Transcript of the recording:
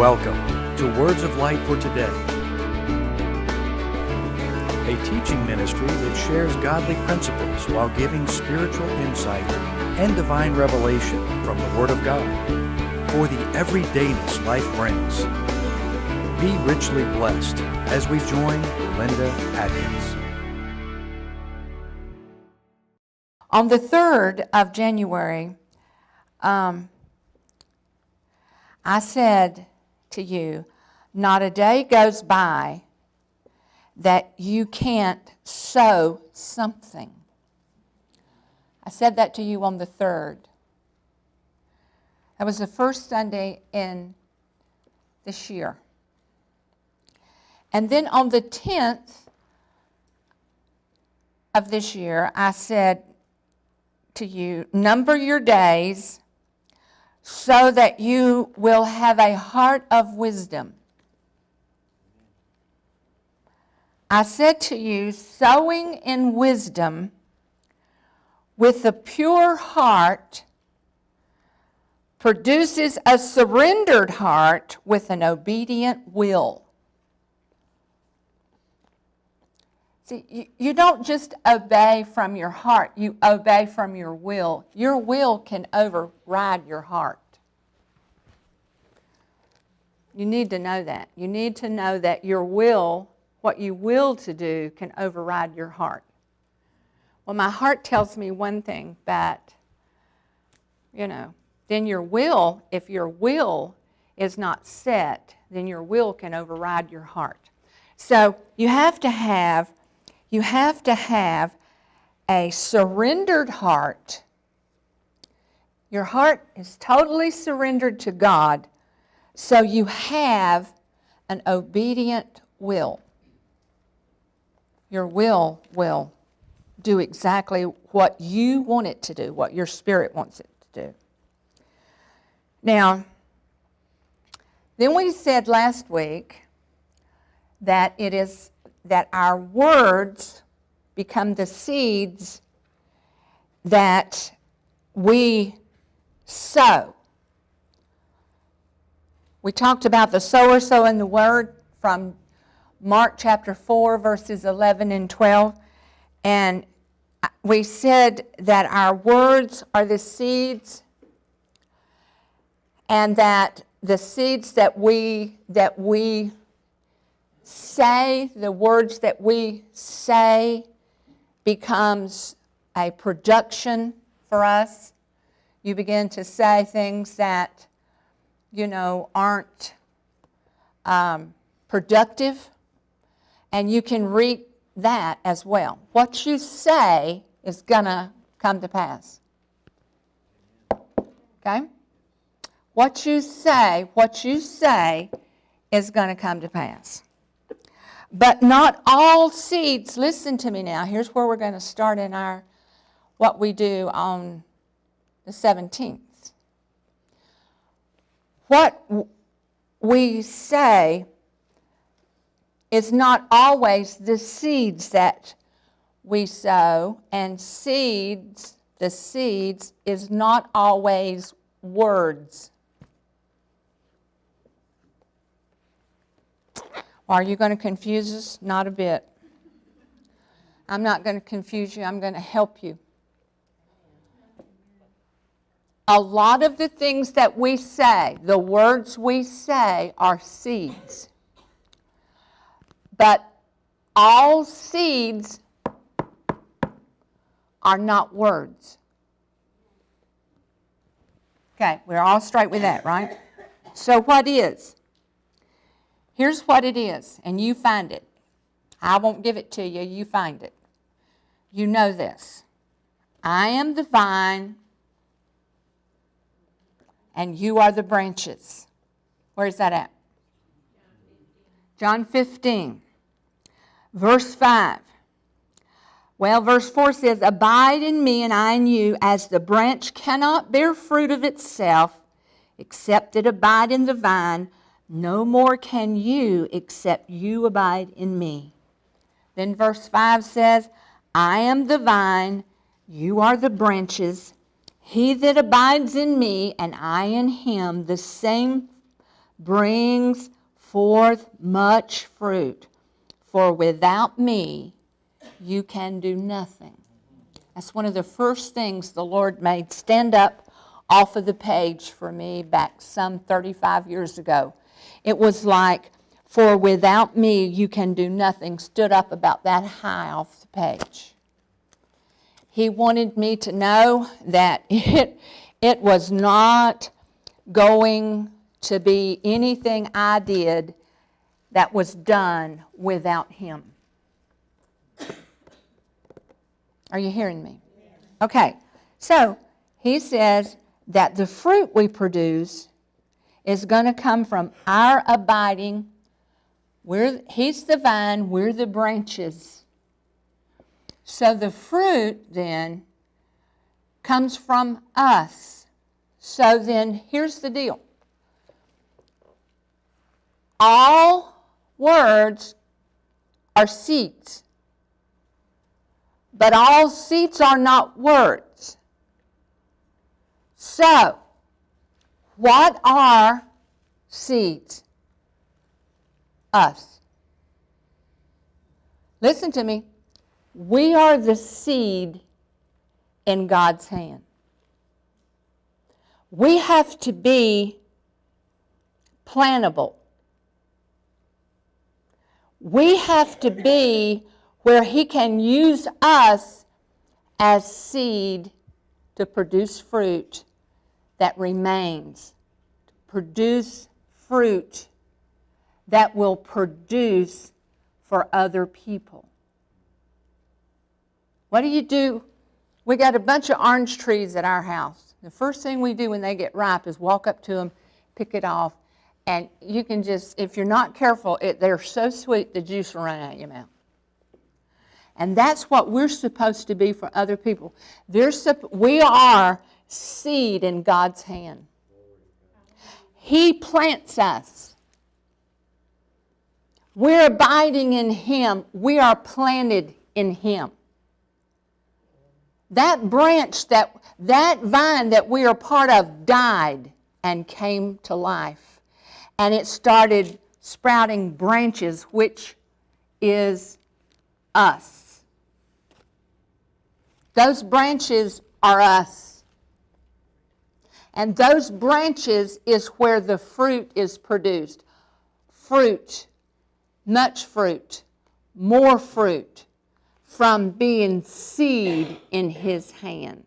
Welcome to Words of Light for Today, a teaching ministry that shares godly principles while giving spiritual insight and divine revelation from the Word of God for the everydayness life brings. Be richly blessed as we join Linda Adkins. On the 3rd of January, I said to you, not a day goes by that you can't sow something. I said that to you on the 3rd. That was the first Sunday in this year. And then on the 10th of this year, I said to you, number your days so that you will have a heart of wisdom. I said to you, sowing in wisdom with a pure heart produces a surrendered heart with an obedient will. See, you don't just obey from your heart, you obey from your will. Your will can override your heart. You need to know that. You need to know that your will, what you will to do, can override your heart. Well, my heart tells me one thing, but, then your will, if your will is not set, then your will can override your heart. So you have to have a surrendered heart. Your heart is totally surrendered to God, so you have an obedient will. Your will do exactly what you want it to do, what your spirit wants it to do. Now, then we said last week that it is that our words become the seeds that we sow. We talked about the sower sowing the word from Mark chapter 4, verses 11 and 12. And we said that our words are the seeds, and that the seeds that we say, the words that we say, becomes a production for us. You begin to say things that, aren't productive, and you can reap that as well. What you say is going to come to pass. Okay? What you say is going to come to pass. But not all seeds, listen to me now, here's where we're going to start in what we do on the 17th. What we say is not always the seeds that we sow, and the seeds is not always words. Are you going to confuse us? Not a bit. I'm not going to confuse you. I'm going to help you. A lot of the things that we say, the words we say, are seeds. But all seeds are not words. Okay, we're all straight with that, right? So what is? Here's what it is, and you find it. I won't give it to you, you find it. You know this. I am the vine, and you are the branches. Where's that at? John 15, verse 5. Well, verse 4 says, abide in me and I in you, as the branch cannot bear fruit of itself, except it abide in the vine. No more can you, except you abide in me. Then verse 5 says, I am the vine, you are the branches. He that abides in me and I in him, the same brings forth much fruit. For without me, you can do nothing. That's one of the first things the Lord made stand up off of the page for me back some 35 years ago. It was like, for without me, you can do nothing, stood up about that high off the page. He wanted me to know that it was not going to be anything I did that was done without Him. Are you hearing me? Okay, so He says that the fruit we produce is going to come from our abiding. He's the vine, we're the branches. So the fruit then comes from us. So then here's the deal. All words are seeds, but all seeds are not words. So, what are seeds? Us. Listen to me. We are the seed in God's hand. We have to be plantable. We have to be where He can use us as seed to produce fruit that remains, to produce fruit that will produce for other people. What do? We got a bunch of orange trees at our house. The first thing we do when they get ripe is walk up to them, pick it off, and you can just, if you're not careful, they're so sweet the juice will run out of your mouth. And that's what we're supposed to be for other people. We are seed in God's hand. He plants us. We're abiding in Him. We are planted in Him. That branch, that vine that we are part of died and came to life. And it started sprouting branches, which is us. Those branches are us. And those branches is where the fruit is produced. Fruit, much fruit, more fruit from being seed in His hand.